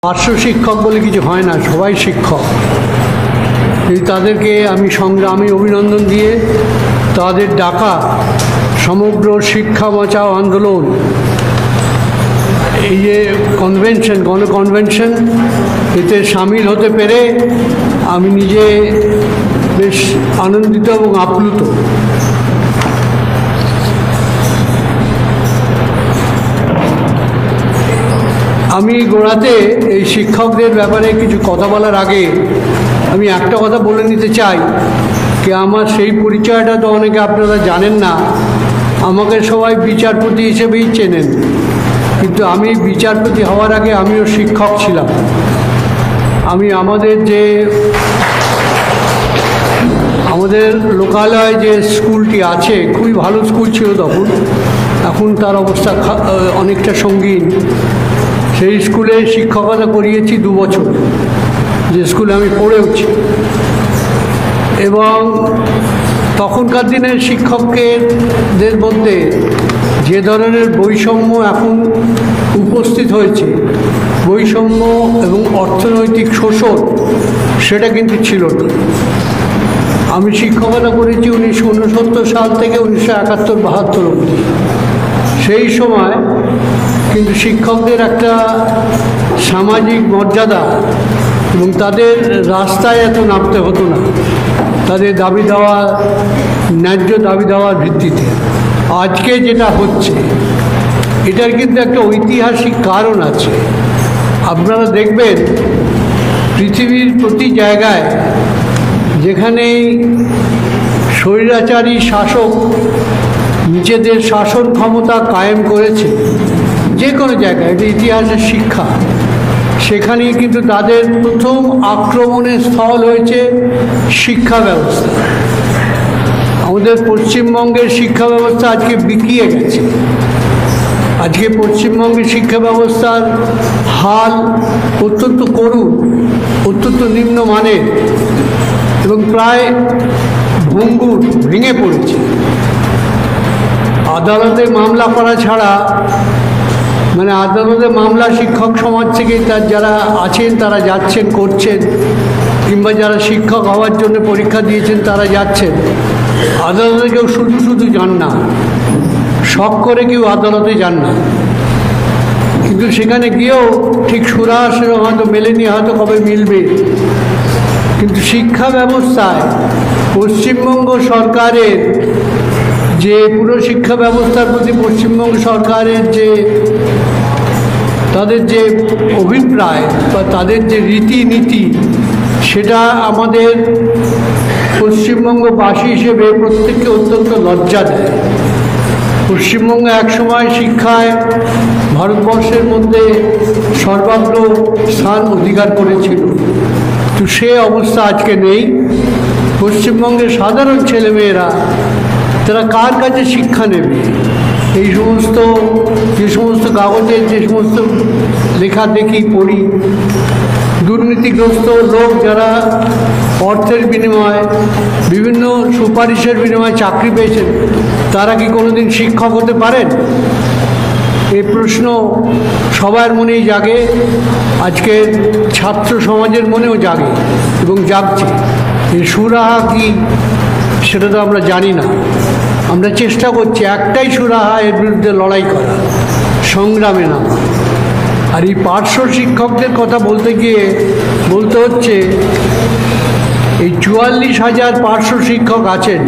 পার্শ্ব শিক্ষক বলে কিছু হয় না, সবাই শিক্ষক। তাদেরকে আমি সংগ্রামী অভিনন্দন দিয়ে তাদের ডাকা সমগ্র শিক্ষা বাঁচাও আন্দোলন, এই যে কনভেনশন, গণকনভেনশন, এতে সামিল হতে পেরে আমি নিজে বেশ আনন্দিত এবং আপ্লুত। আমি গোড়াতে এই শিক্ষকদের ব্যাপারে কিছু কথা বলার আগে আমি একটা কথা বলে নিতে চাই যে আমার সেই পরিচয়টা তো অনেকে আপনারা জানেন না। আমাকে সবাই বিচারপতি হিসেবেই চেনেন, কিন্তু আমি বিচারপতি হওয়ার আগে আমিও শিক্ষক ছিলাম। আমি আমাদের লোকালয়ে যে স্কুলটি আছে, খুবই ভালো স্কুল ছিল তখন, এখন তার অবস্থা অনেকটা সঙ্গীন। সেই স্কুলে শিক্ষকতা করিয়েছি 2 বছর, যে স্কুলে আমি পড়েওছি। এবং তখনকার দিনের শিক্ষকদের মধ্যে যে ধরনের বৈষম্য এখন উপস্থিত হয়েছে, বৈষম্য এবং অর্থনৈতিক শোষণ, সেটা কিন্তু ছিল না। আমি শিক্ষকতা করেছি 1969 সাল থেকে 1971-72 অবধি। সেই সময় কিন্তু শিক্ষকদের একটা সামাজিক মর্যাদা এবং তাদের রাস্তায় এত নামতে হতো না, তাদের দাবি দেওয়া, ন্যায্য দাবি দেওয়ার ভিত্তিতে। আজকে যেটা হচ্ছে, এটার কিন্তু একটা ঐতিহাসিক কারণ আছে। আপনারা দেখবেন পৃথিবীর প্রতি জায়গায় যেখানেই স্বৈরাচারী শাসক নিজেদের শাসন ক্ষমতা কায়েম করেছে, যে কোনো জায়গায়, এটা ইতিহাসের শিক্ষা, সেখানেই কিন্তু তাদের প্রথম আক্রমণের স্থল হয়েছে শিক্ষা ব্যবস্থা। আমাদের পশ্চিমবঙ্গের শিক্ষা ব্যবস্থা আজকে বিকিয়ে গেছে। আজকে পশ্চিমবঙ্গের শিক্ষা ব্যবস্থার হাল অত্যন্ত করুণ, অত্যন্ত নিম্নমানের এবং প্রায় ভঙ্গুর, ভেঙে পড়েছে। আদালতে মামলা করা ছাড়া, মানে আদালতে মামলা শিক্ষক সমাজ থেকে যারা আছেন তারা যাচ্ছেন, করছেন, কিংবা যারা শিক্ষক হওয়ার জন্য পরীক্ষা দিয়েছেন তারা যাচ্ছেন। আদালতে কেউ শুধু শুধু যান না, শখ করে কেউ আদালতে যান না, কিন্তু সেখানে গিয়েও ঠিক সুরাহা সেরকম হয়তো মেলেনি, হয়তো কবে মিলবে। কিন্তু শিক্ষা ব্যবস্থায় পশ্চিমবঙ্গ সরকারের যে পুরো শিক্ষা ব্যবস্থার প্রতি পশ্চিমবঙ্গ সরকারের যে তাদের যে অভিপ্রায় বা তাদের যে রীতিনীতি, সেটা আমাদের পশ্চিমবঙ্গবাসী হিসেবে প্রত্যেককে অত্যন্ত লজ্জা দেয়। পশ্চিমবঙ্গ একসময় শিক্ষায় ভারতবর্ষের মধ্যে সর্বাগ্র স্থান অধিকার করেছিল, তো সে অবস্থা আজকে নেই। পশ্চিমবঙ্গের সাধারণ ছেলেমেয়েরা তারা কার কাছে শিক্ষা নেবে? এই সমস্ত যে সমস্ত কাগজের যে সমস্ত লেখা দেখি, পড়ি, দুর্নীতিগ্রস্ত লোক যারা অর্থের বিনিময়ে, বিভিন্ন সুপারিশের বিনিময়ে চাকরি পেয়েছেন, তারা কি কোনোদিন শিক্ষক হতে পারেন? এই প্রশ্ন সবার মনেই জাগে, আজকের ছাত্র সমাজের মনেও জাগে এবং জাগছে। এই সুরাহা কি সেটা তো আমরা জানি না। আমরা চেষ্টা করছি একটাই সুরাহা, এর বিরুদ্ধে লড়াই করা, সংগ্রামে নামা। আর এই পার্শ্ব শিক্ষকদের কথা বলতে গিয়ে বলতে হচ্ছে, এই 44,000 পার্শ্ব শিক্ষক আছেন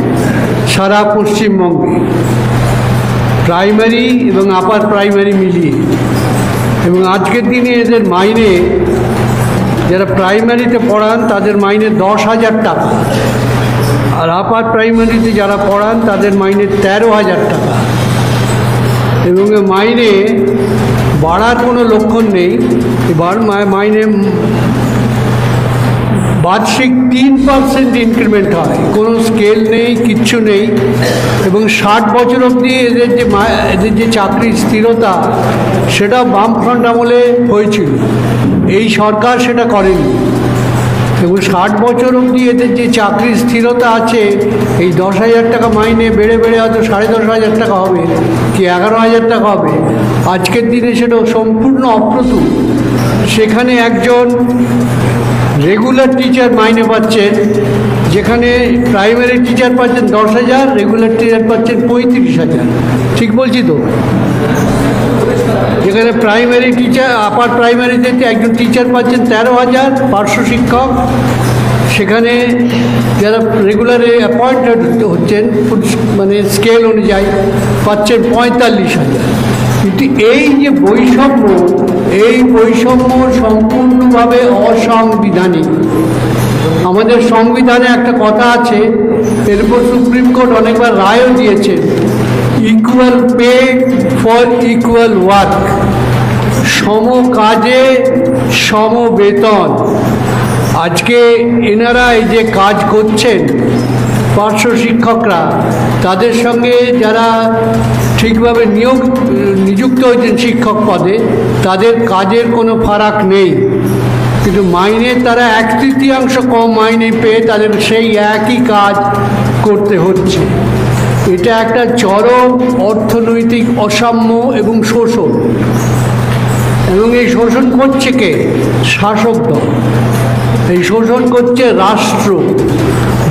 সারা পশ্চিমবঙ্গে, প্রাইমারি এবং আপার প্রাইমারি মিলিয়ে। এবং আজকের দিনে এদের মাইনে, যারা প্রাইমারিতে পড়ান তাদের মাইনে 10,000 টাকা, আর আপার প্রাইমারিতে যারা পড়ান তাদের মাইনে 13,000 টাকা। এবং মাইনে বাড়ার কোনো লক্ষণ নেই। এবার মাইনে বার্ষিক 3% ইনক্রিমেন্ট হয়, কোনো স্কেল নেই, কিচ্ছু নেই। এবং 60 বছর অবধি এদের যে চাকরির স্থিরতা, সেটা বামফ্রন্ট আমলে হয়েছিল, এই সরকার সেটা করেনি। এবং 60 বছর অবধি এদের যে চাকরির স্থিরতা আছে, এই 10,000 টাকা মাইনে বেড়ে বেড়ে হয়তো 10,500 টাকা হবে কি 11,000 টাকা হবে। আজকের দিনে সেটা সম্পূর্ণ অপ্রতুল। সেখানে একজন রেগুলার টিচার মাইনে পাচ্ছেন, যেখানে প্রাইমারি টিচার পাচ্ছেন 10,000, রেগুলার টিচার পাচ্ছেন 35,000। ঠিক বলছি তো? যেখানে প্রাইমারি টিচার, আপার প্রাইমারিতে একজন টিচার পাচ্ছেন 13,000 পার্শ্ব শিক্ষক, সেখানে যারা রেগুলারে অ্যাপয়েন্টেড হচ্ছেন মানে স্কেল অনুযায়ী পাচ্ছেন 45,000। কিন্তু এই যে বৈষম্য, এই বৈষম্য সম্পূর্ণভাবে অসাংবিধানিক। আমাদের সংবিধানে একটা কথা আছে, এর উপর সুপ্রিম কোর্ট অনেকবার রায়ও দিয়েছে, equal pay for equal work, সম কাজে সম বেতন। আজকে এনারা এই যে কাজ করছেন পার্শ্ব শিক্ষকরা, তাদের সঙ্গে যারা ঠিকভাবে নিযুক্ত হয়েছেন শিক্ষক পদে, তাদের কাজের কোনো ফারাক নেই, কিন্তু মাইনে তারা 1/3 কম মাইনে পেয়ে তাদের সেই একই কাজ করতে হচ্ছে। এটা একটা চরম অর্থনৈতিক অসাম্য এবং শোষণ। এবং এই শোষণ করছে কে? শাসক দল। এই শোষণ করছে রাষ্ট্র।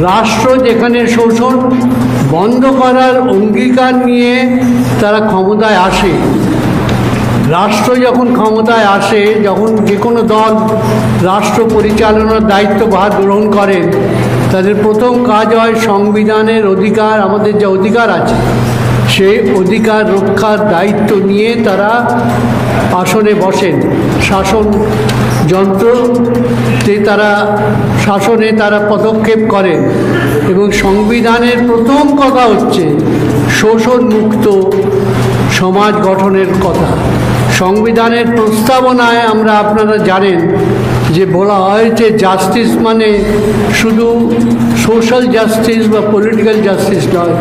রাষ্ট্র যেখানে শোষণ বন্ধ করার অঙ্গীকার নিয়ে তারা ক্ষমতায় আসে, রাষ্ট্র যখন ক্ষমতায় আসে, যখন যে কোনো দল রাষ্ট্র পরিচালনার দায়িত্বভার গ্রহণ করেন, তাদের প্রথম কাজ হয় সংবিধানের অধিকার, আমাদের যে অধিকার আছে সেই অধিকার রক্ষার দায়িত্ব নিয়ে তারা আসনে বসেন, শাসন যন্ত্রতে তারা শাসনে তারা পদক্ষেপ করেন। এবং সংবিধানের প্রথম কথা হচ্ছে শোষণ মুক্ত সমাজ গঠনের কথা। সংবিধানের প্রস্তাবনায় আমরা, আপনারা জানেন যে বলা হয়েছে জাস্টিস মানে শুধু সোশ্যাল জাস্টিস বা পলিটিক্যাল জাস্টিস নয়,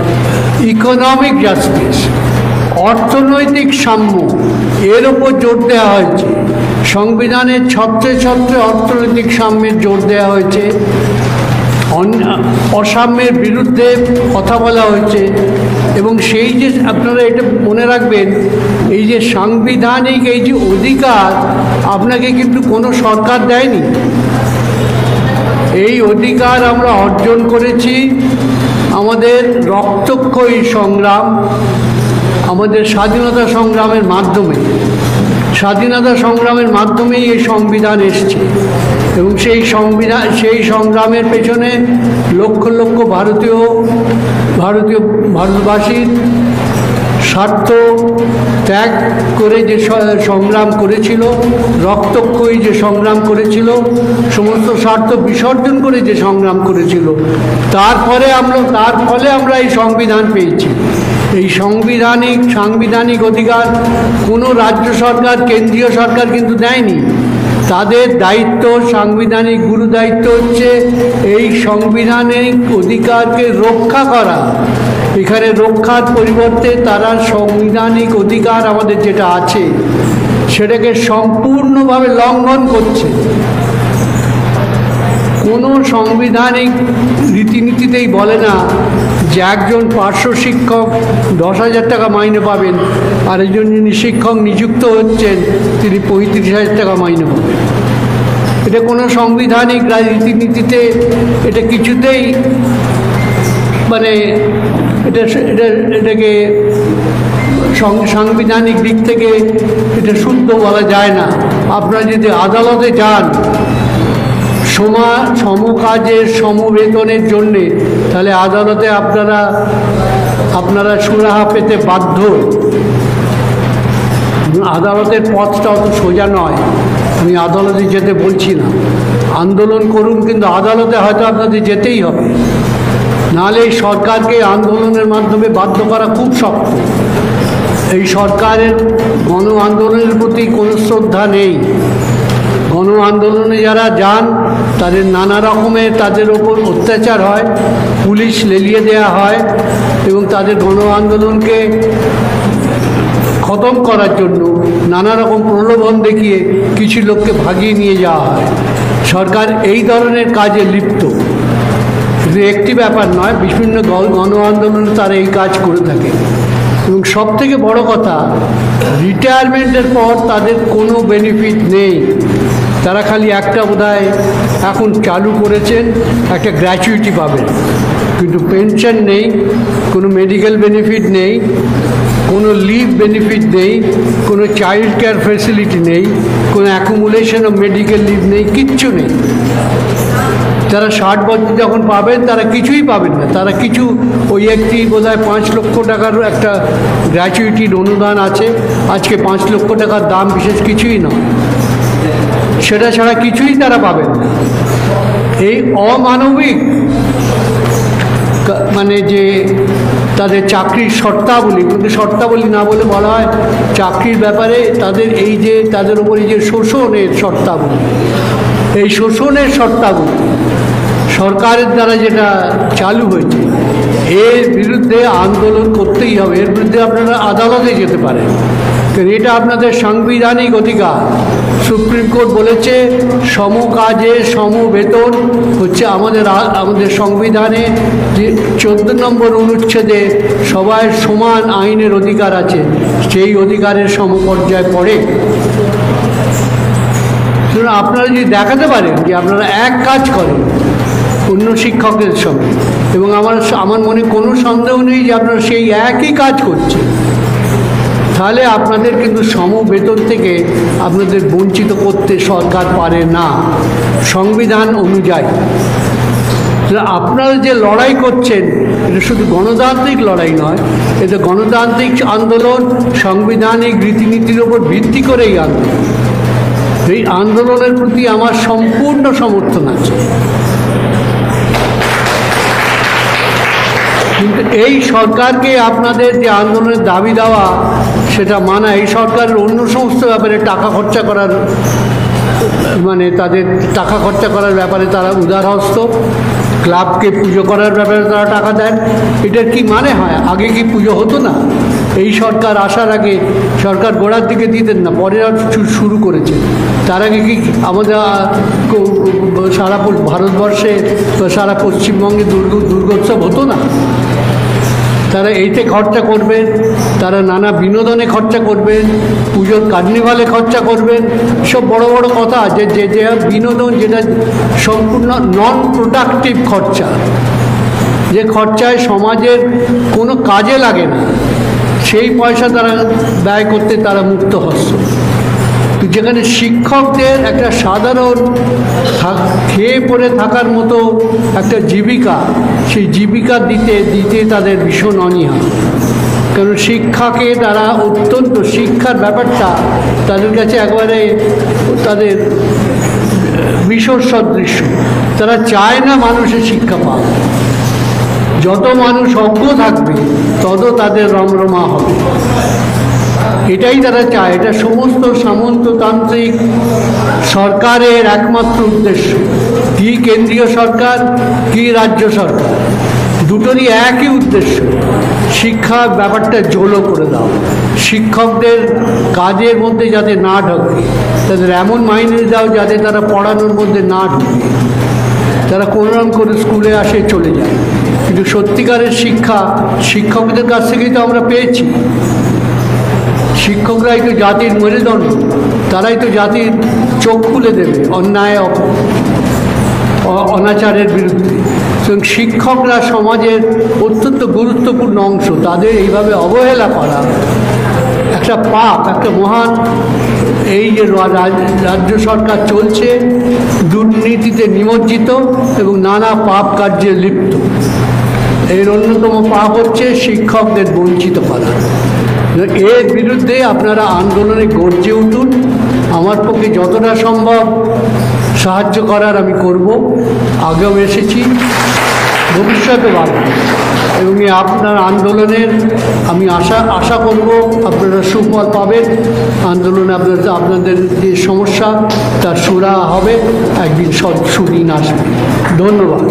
ইকোনমিক জাস্টিস, অর্থনৈতিক সাম্য, এর ওপর জোর দেওয়া হয়েছে। সংবিধানের ছত্রে ছত্রে অর্থনৈতিক সাম্যের জোর দেওয়া হয়েছে, অসাম্যের বিরুদ্ধে কথা বলা হয়েছে। এবং সেই যে আপনারা এটা মনে রাখবেন, এই যে সাংবিধানিক এই যে অধিকার আপনাকে কিন্তু কোনো সরকার দেয়নি। এই অধিকার আমরা অর্জন করেছি আমাদের রক্তক্ষয়ী সংগ্রাম, আমাদের স্বাধীনতা সংগ্রামের মাধ্যমে। স্বাধীনতা সংগ্রামের মাধ্যমেই এই সংবিধান এসছে। এবং সেই সংগ্রামের পেছনে লক্ষ লক্ষ ভারতবাসীর স্বার্থ ত্যাগ করে যে সংগ্রাম করেছিল, রক্তক্ষয়ী যে সংগ্রাম করেছিল, সমস্ত স্বার্থ বিসর্জন করে যে সংগ্রাম করেছিল, তার ফলে আমরা এই সংবিধান পেয়েছি। এই সাংবিধানিক অধিকার কোনো রাজ্য সরকার, কেন্দ্রীয় সরকার কিন্তু দেয়নি। তাদের দায়িত্ব, সাংবিধানিক গুরু দায়িত্ব হচ্ছে এই সাংবিধানিক অধিকারকে রক্ষা করা। এখানে রক্ষার পরিবর্তে তারা সাংবিধানিক অধিকার আমাদের যেটা আছে সেটাকে সম্পূর্ণভাবে লঙ্ঘন করছে। কোনো সাংবিধানিক রীতিনীতিতেই বলে না যে একজন পার্শ্ব শিক্ষক 10,000 টাকা মাইনে পাবেন, আর একজন যিনি শিক্ষক নিযুক্ত হচ্ছেন তিনি 35,000 টাকা মাইনে পাবেন। এটা কোনো সাংবিধানিক রীতিনীতিতে এটা কিছুতেই মানে এটাকে সাংবিধানিক দিক থেকে এটা শুদ্ধ বলা যায় না। আপনারা যদি আদালতে যান সমকাজের সমবেতনের জন্যে, তাহলে আদালতে আপনারা সুরাহা পেতে বাধ্য। আদালতের পথটা অত সোজা নয়, আমি আদালতে যেতে বলছি না। আন্দোলন করুন, কিন্তু আদালতে হয়তো আপনাদের যেতেই হবে, নাহলে এই সরকারকে আন্দোলনের মাধ্যমে বাধ্য করা খুব শক্ত। এই সরকারের গণ আন্দোলনের প্রতি কোনো শ্রদ্ধা নেই। গণ আন্দোলনে যারা যান তাদের নানা রকমের তাদের ওপর অত্যাচার হয়, পুলিশ লেলিয়ে দেওয়া হয় এবং তাদের গণ আন্দোলনকে খতম করার জন্য নানা রকম প্রলোভন দেখিয়ে কিছু লোককে ভাগিয়ে নিয়ে যাওয়া হয়। সরকার এই ধরনের কাজে লিপ্ত। কিন্তু একটি ব্যাপার নয়, বিভিন্ন গণ আন্দোলনে তারা এই কাজ করে থাকে। এবং সবথেকে বড় কথা, রিটায়ারমেন্টের পর তাদের কোনো বেনিফিট নেই। তারা খালি একটা বোধহয় এখন চালু করেছেন, একটা গ্র্যাচুইটি পাবেন, কিন্তু পেনশন নেই, কোনো মেডিকেল বেনিফিট নেই, কোনো লিভ বেনিফিট নেই, কোনো চাইল্ড কেয়ার ফেসিলিটি নেই, কোনো অ্যাকুমুলেশন অফ মেডিকেল লিভ নেই, কিচ্ছু নেই। যারা 60 বছর যখন পাবেন তারা কিছুই পাবেন না। তারা কিছু ওই একটি বোধহয় 5 লক্ষ টাকার একটা গ্র্যাচুইটির অনুদান আছে, আজকে 5 লক্ষ টাকার দাম বিশেষ কিছুই নয়, সেটা ছাড়া কিছুই তারা পাবেন না। এই অমানবিক মানে যে তাদের চাকরির শর্তাবলী, কিন্তু শর্তাবলী না বলে বলা হয় চাকরির ব্যাপারে তাদের এই যে তাদের উপরে যে শোষণের শর্তাবলী, এই শোষণের শর্তাবলী সরকারের দ্বারা যেটা চালু হয়েছে, এর বিরুদ্ধে আন্দোলন করতেই হবে। এর বিরুদ্ধে আপনারা আদালতে যেতে পারেন, কারণ এটা আপনাদের সাংবিধানিক অধিকার। সুপ্রিম কোর্ট বলেছে সম কাজে সম বেতন হচ্ছে আমাদের সংবিধানে যে 14 নম্বর অনুচ্ছেদে সবাই সমান আইনের অধিকার আছে, সেই অধিকারের সমপর্যায়ে পড়ে। আপনারা যদি দেখাতে পারেন যে আপনারা এক কাজ করেন অন্য শিক্ষকদের সঙ্গে, এবং আমার মনে কোনো সন্দেহ নেই যে আপনারা সেই একই কাজ করছেন, তাহলে আপনাদের কিন্তু সমবেতন থেকে আপনাদের বঞ্চিত করতে সরকার পারে না সংবিধান অনুযায়ী। আপনারা যে লড়াই করছেন এটা শুধু গণতান্ত্রিক লড়াই নয়, এটা গণতান্ত্রিক আন্দোলন, সাংবিধানিক রীতিনীতির ওপর ভিত্তি করেই আন্দোলন। এই আন্দোলনের প্রতি আমার সম্পূর্ণ সমর্থন আছে, কিন্তু এই সরকারকে আপনাদের যে আন্দোলনের দাবি দেওয়া সেটা মানা, এই সরকারের অন্য সমস্ত ব্যাপারে টাকা খরচা করার মানে তাদের টাকা খরচা করার ব্যাপারে তারা উদারহস্ত, ক্লাবকে পুজো করার ব্যাপারে তারা টাকা দেন। এটার কি মানে হয়? আগে কি পুজো হতো না? এই সরকার আসার আগে সরকার গোড়ার দিকে দিতেন না, পরে শুরু করেছে। তার আগে কি আমাদের সারা ভারতবর্ষে সারা পশ্চিমবঙ্গে দুর্গোৎসব হতো না? তারা এইতে খরচা করবেন, তারা নানা বিনোদনে খরচা করবেন, পুজোর কার্নিভালে খরচা করবেন, সব বড় বড় কথা। যে বিনোদন যেটা সম্পূর্ণ নন প্রোডাক্টিভ খরচা, যে খরচায় সমাজের কোনো কাজে লাগে না, সেই পয়সা তারা ব্যয় করতে তারা মুক্ত হস্ত। যেখানে শিক্ষকদের একটা সাধারণ খেয়ে পড়ে থাকার মতো একটা জীবিকা, সেই জীবিকা দিতে তাদের ভীষণ অনীহা। কারণ শিক্ষাকে তারা অত্যন্ত, শিক্ষার ব্যাপারটা তাদের কাছে একবারে তাদের বিশর সদৃশ্য। তারা চায় না মানুষের শিক্ষা পাক। যত মানুষ অজ্ঞ থাকবে তত তাদের রমরমা হবে, এটাই তারা চায়। এটা সমস্ত সামন্ততান্ত্রিক সরকারের একমাত্র উদ্দেশ্য। কি কেন্দ্রীয় সরকার কি রাজ্য সরকার, দুটোরই একই উদ্দেশ্য, শিক্ষা ব্যাপারটা জোলো করে দাও, শিক্ষকদের কাজের মধ্যে যাতে না ঢোকে, তাদের এমন মাইনে দাও যাতে তারা পড়ানোর মধ্যে না ঢোকে, তারা কোনোরকম করে স্কুলে আসে চলে যায়। কিন্তু সত্যিকারের শিক্ষা শিক্ষকদের কাছ থেকেই তো আমরা পেয়েছি। শিক্ষকরাই তো জাতির মেরুদণ্ড, তারাই তো জাতির চোখ খুলে দেবে অন্যায় অনাচারের বিরুদ্ধে। এবং শিক্ষকরা সমাজের অত্যন্ত গুরুত্বপূর্ণ অংশ, তাদের এইভাবে অবহেলা করা একটা পাপ, একটা মহান। এই যে রাজ্য সরকার চলছে দুর্নীতিতে নিমজ্জিত এবং নানা পাপ কার্যে লিপ্ত, এর অন্যতম পাপ হচ্ছে শিক্ষকদের বঞ্চিত করা। এর বিরুদ্ধে আপনারা আন্দোলনে গর্জে উঠুন। আমার পক্ষে যতটা সম্ভব সাহায্য করার আমি করব, আগেও এসেছি, ভবিষ্যতে ভাবব। এবং আপনার আন্দোলনের আমি আশা করব আপনারা সুফল পাবেন। আন্দোলনে আপনাদের যে সমস্যা তার সুরা হবে, একদিন সুদিন আসবে। ধন্যবাদ।